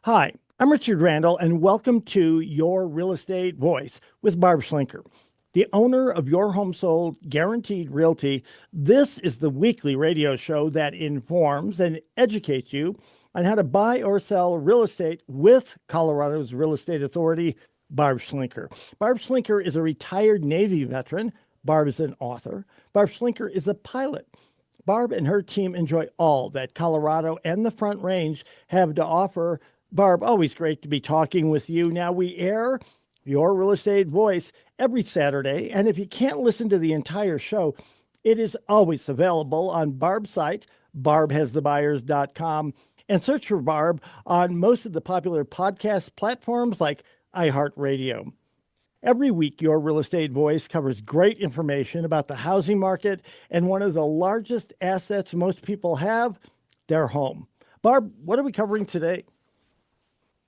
Hi, I'm Richard Randall, and welcome to Your Real Estate Voice with Barb Schlinker, the owner of Your Home Sold Guaranteed Realty. This is the weekly radio show that informs and educates you on how to buy or sell real estate with Colorado's Real Estate Authority, Barb Schlinker. Barb Schlinker is a retired Navy veteran. Barb is an author. Barb Schlinker is a pilot. Barb and her team enjoy all that Colorado and the Front Range have to offer. Barb, always great to be talking with you. Now, we air Your Real Estate Voice every Saturday, and if you can't listen to the entire show, it is always available on Barb's site, barbhasthebuyers.com, and search for Barb on most of the popular podcast platforms like iHeartRadio. Every week, Your Real Estate Voice covers great information about the housing market and one of the largest assets most people have, their home. Barb, what are we covering today?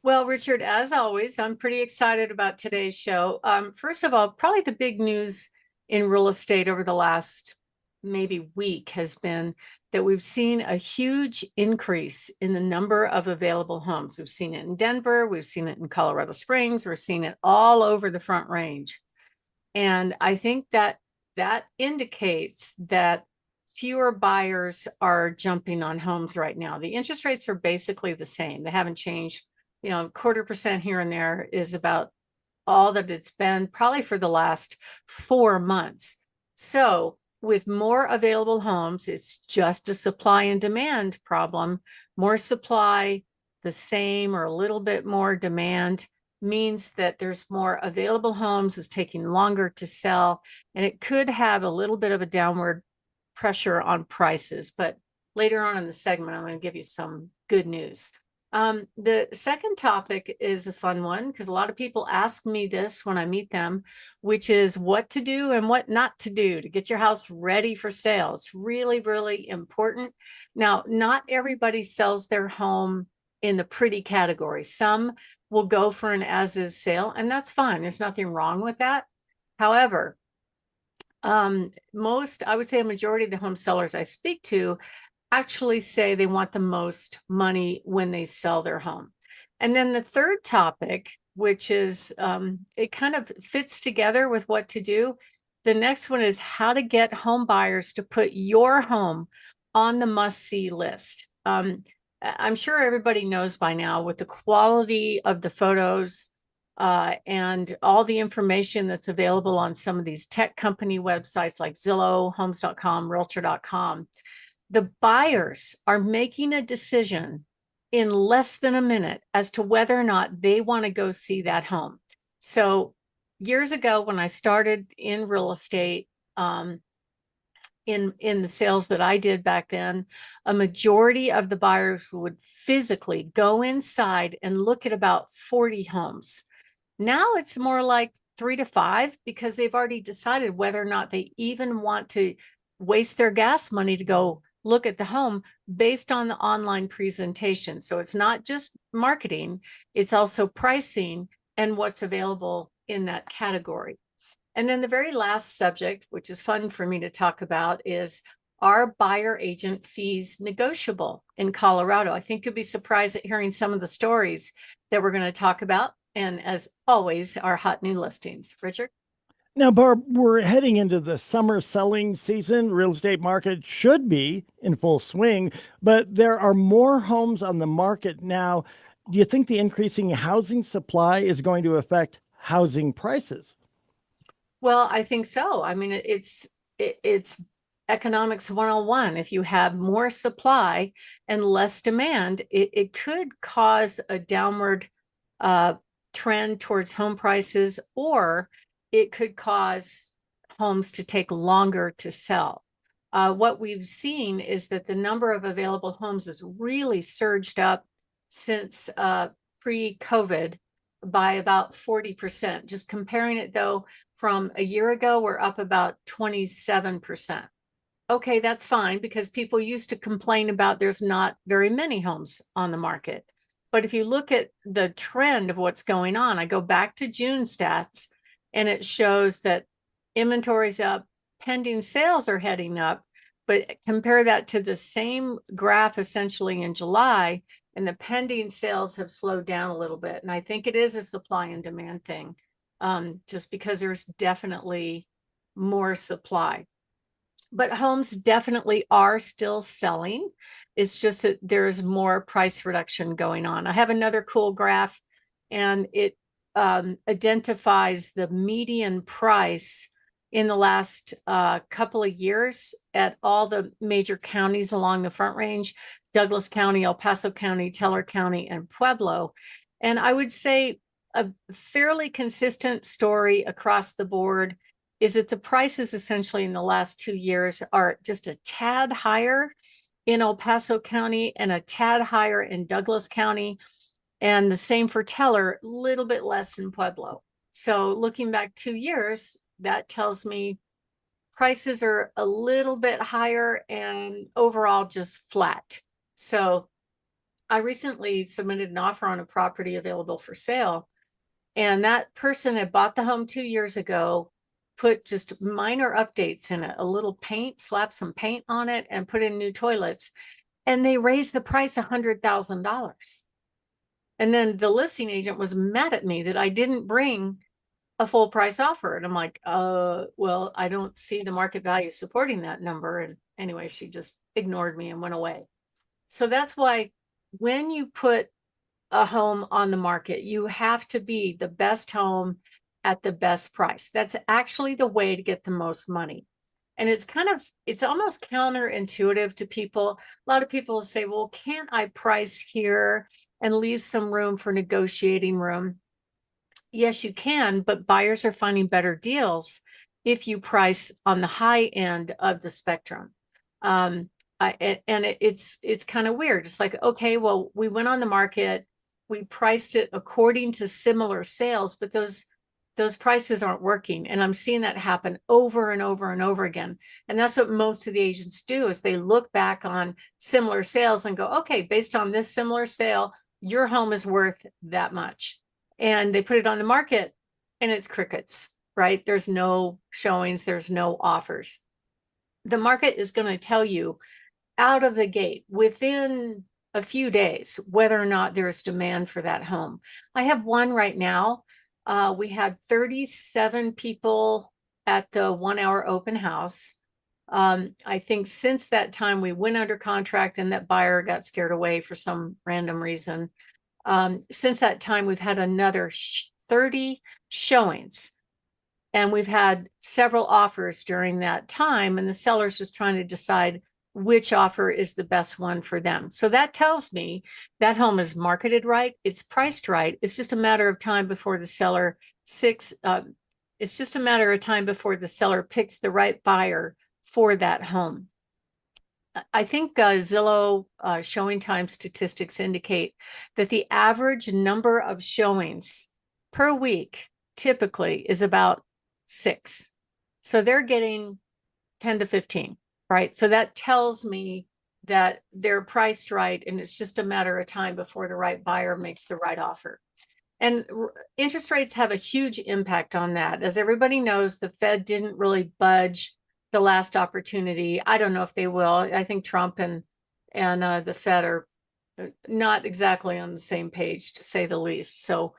Well, Richard, as always, I'm pretty excited about today's show. First of all, probably the big news in real estate over the last maybe week has been that we've seen a huge increase in the number of available homes. We've seen it in Denver, we've seen it in Colorado Springs, we're seeing it all over the Front Range. And I think that that indicates that fewer buyers are jumping on homes right now. The interest rates are basically the same. They haven't changed. Quarter percent here and there is about all that it's been probably for the last 4 months. So with more available homes, it's just a supply and demand problem. More supply, the same or a little bit more demand means that there's more available homes, it's taking longer to sell, and it could have a little bit of a downward pressure on prices. But later on in the segment, I'm going to give you some good news. The second topic is a fun one because a lot of people ask me this when I meet them, which is what to do and what not to do to get your house ready for sale. It's really, really important. Now, not everybody sells their home in the pretty category. Some will go for an as-is sale, and that's fine. There's nothing wrong with that. However, I would say a majority of the home sellers I speak to actually say they want the most money when they sell their home. And then the third topic, which is it kind of fits together with what to do. The next one is how to get home buyers to put your home on the must-see list. I'm sure everybody knows by now with the quality of the photos and all the information that's available on some of these tech company websites like Zillow, Homes.com, Realtor.com, the buyers are making a decision in less than a minute as to whether or not they want to go see that home. So years ago, when I started in real estate, in the sales that I did back then, a majority of the buyers would physically go inside and look at about 40 homes. Now it's more like 3 to 5 because they've already decided whether or not they even want to waste their gas money to go look at the home based on the online presentation. So it's not just marketing, it's also pricing and what's available in that category. And then the very last subject, which is fun for me to talk about, is are buyer agent fees negotiable in Colorado? I think you'll be surprised at hearing some of the stories that we're going to talk about. And as always, our hot new listings. Richard? Now, Barb, we're heading into the summer selling season. Real estate market should be in full swing, but there are more homes on the market now. Do you think the increasing housing supply is going to affect housing prices? Well, I think so. I mean, it's economics 101. If you have more supply and less demand, it could cause a downward uh, trend towards home prices, or it could cause homes to take longer to sell. What we've seen is that the number of available homes has really surged up since pre-COVID by about 40%. Just comparing it though, from a year ago, we're up about 27%. Okay, that's fine because people used to complain about there's not very many homes on the market. But if you look at the trend of what's going on, I go back to June stats and it shows that inventory's up, pending sales are heading up, but compare that to the same graph essentially in July, and the pending sales have slowed down a little bit. And I think it is a supply and demand thing, just because there's definitely more supply. But homes definitely are still selling. It's just that there's more price reduction going on. I have another cool graph, and it identifies the median price in the last couple of years at all the major counties along the Front Range: Douglas County, El Paso County, Teller County, and Pueblo. And I would say a fairly consistent story across the board is that the prices essentially in the last 2 years are just a tad higher in El Paso County and a tad higher in Douglas County. And the same for Teller, a little bit less in Pueblo. So looking back 2 years, that tells me prices are a little bit higher and overall just flat. So I recently submitted an offer on a property available for sale, and that person had bought the home 2 years ago, put just minor updates in it, a little paint, slapped some paint on it, and put in new toilets. And they raised the price $100,000. And then the listing agent was mad at me that I didn't bring a full price offer. And I'm like, well, I don't see the market value supporting that number. And anyway, she just ignored me and went away. So that's why when you put a home on the market, you have to be the best home at the best price. That's actually the way to get the most money. And it's almost counterintuitive to people. A lot of people say, well, can't I price here and leave some room for negotiating room? Yes, you can, but buyers are finding better deals if you price on the high end of the spectrum. It's kind of weird. It's like, okay, well, we went on the market, we priced it according to similar sales, but those prices aren't working. And I'm seeing that happen over and over and over again. And that's what most of the agents do, is they look back on similar sales and go, okay, based on this similar sale, your home is worth that much. And they put it on the market and it's crickets, right? There's no showings, there's no offers. The market is going to tell you out of the gate within a few days whether or not there's demand for that home. I have one right now. We had 37 people at the 1 hour open house. I think since that time we went under contract and that buyer got scared away for some random reason. Since that time, we've had another 30 showings, and we've had several offers during that time, and the seller's just trying to decide which offer is the best one for them. So that tells me that home is marketed right, it's priced right. It's just a matter of time before the seller picks the right buyer for that home. I think Zillow showing time statistics indicate that the average number of showings per week typically is about 6. So they're getting 10 to 15, right? So that tells me that they're priced right, and it's just a matter of time before the right buyer makes the right offer. And interest rates have a huge impact on that. As everybody knows, the Fed didn't really budge the last opportunity. I don't know if they will. I think Trump and the Fed are not exactly on the same page, to say the least. So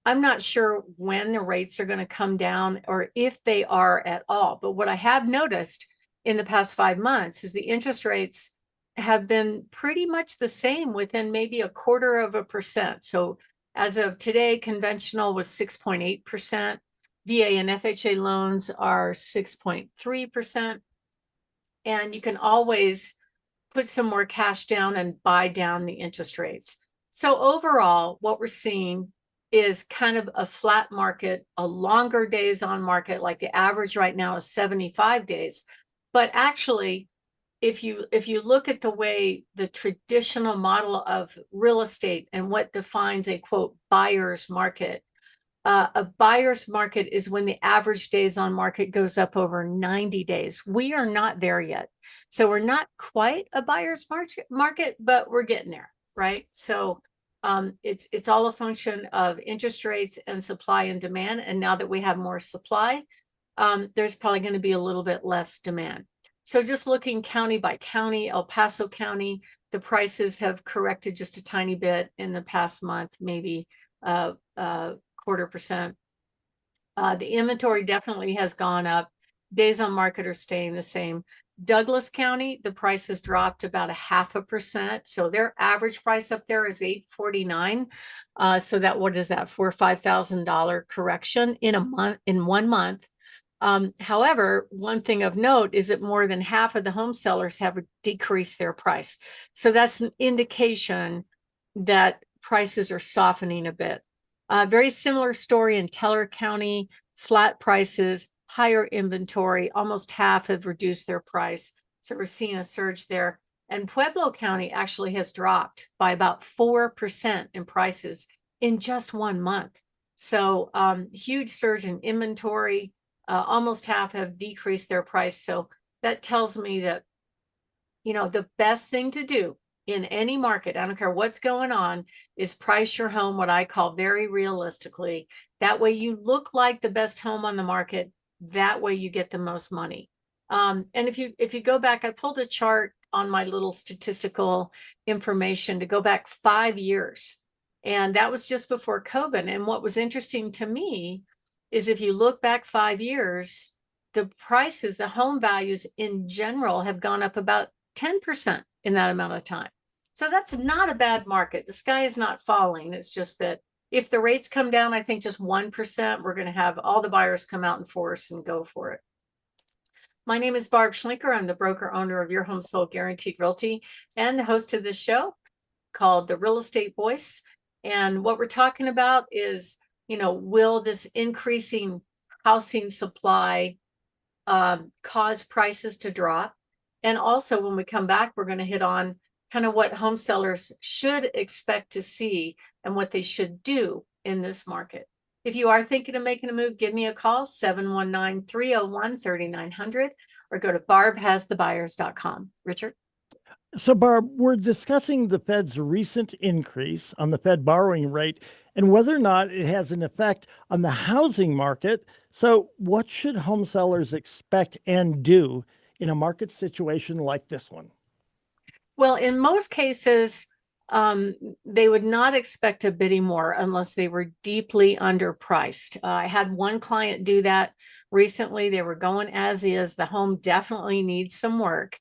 I'm not sure when the rates are going to come down or if they are at all. But what I have noticed in the past 5 months is the interest rates have been pretty much the same within maybe 0.25%. So as of today, conventional was 6.8%. VA and FHA loans are 6.3%. And you can always put some more cash down and buy down the interest rates. So overall, what we're seeing is kind of a flat market, a longer days on market, like the average right now is 75 days. But actually, if you look at the way the traditional model of real estate and what defines a quote buyer's market, a buyer's market is when the average days on market goes up over 90 days. We are not there yet. So we're not quite a buyer's market, but we're getting there, right? So it's all a function of interest rates and supply and demand. And now that we have more supply, there's probably going to be a little bit less demand. So just looking county by county, El Paso County, the prices have corrected just a tiny bit in the past month, maybe 0.25%. The inventory definitely has gone up. Days on market are staying the same. Douglas County, the price has dropped about 0.5%. So their average price up there is $849. So that, what is that, $4,000 or $5,000 correction in a month, in 1 month. However, one thing of note is that more than half of the home sellers have decreased their price. So that's an indication that prices are softening a bit. Very similar story in Teller County, flat prices, higher inventory, almost half have reduced their price. So we're seeing a surge there. And Pueblo County actually has dropped by about 4% in prices in just 1 month. So huge surge in inventory. Almost half have decreased their price. So that tells me that, you know, the best thing to do in any market, I don't care what's going on, is price your home what I call very realistically. That way you look like the best home on the market. That way you get the most money. And if you go back, I pulled a chart on my little statistical information to go back 5 years. And that was just before COVID. And what was interesting to me is if you look back 5 years, the prices, the home values in general have gone up about 10% in that amount of time. So that's not a bad market. The sky is not falling. It's just that if the rates come down, I think just 1%, we're going to have all the buyers come out in force and go for it. My name is Barb Schlinker. I'm the broker owner of Your Home Sold Guaranteed Realty and the host of this show called The Real Estate Voice. And what we're talking about is, you know, will this increasing housing supply cause prices to drop? And also when we come back, we're going to hit on kind of what home sellers should expect to see and what they should do in this market. If you are thinking of making a move, give me a call, 719-301-3900, or go to barbhasthebuyers.com. Richard? So, Barb, we're discussing the Fed's recent increase on the Fed borrowing rate and whether or not it has an effect on the housing market. So, what should home sellers expect and do in a market situation like this one? Well, in most cases, they would not expect a bidding more unless they were deeply underpriced. I had one client do that recently. They were going as is. The home definitely needs some work.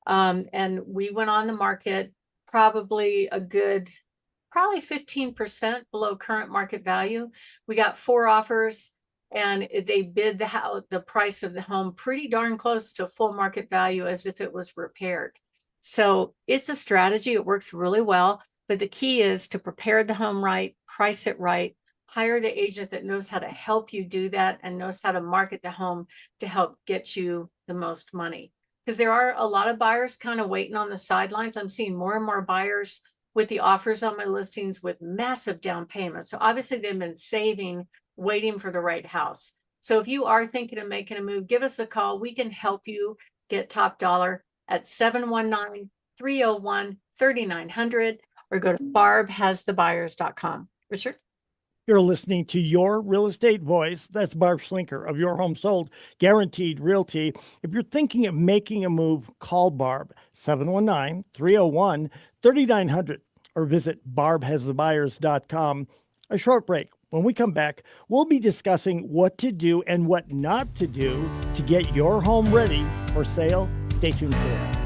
And we went on the market probably 15% below current market value. We got 4 offers and they bid the price of the home pretty darn close to full market value as if it was repaired. So it's a strategy. It works really well. But the key is to prepare the home right, price it right, hire the agent that knows how to help you do that and knows how to market the home to help get you the most money. Because there are a lot of buyers kind of waiting on the sidelines. I'm seeing more and more buyers with the offers on my listings with massive down payments. So obviously they've been saving, waiting for the right house. So if you are thinking of making a move, give us a call. We can help you get top dollar at 719-301-3900 or go to barbhasthebuyers.com. Richard? You're listening to Your Real Estate Voice. That's Barb Schlinker of Your Home Sold Guaranteed Realty. If you're thinking of making a move, call Barb 719-301-3900 or visit barbhasthebuyers.com. A short break. When we come back, we'll be discussing what to do and what not to do to get your home ready for sale. Stay tuned for that.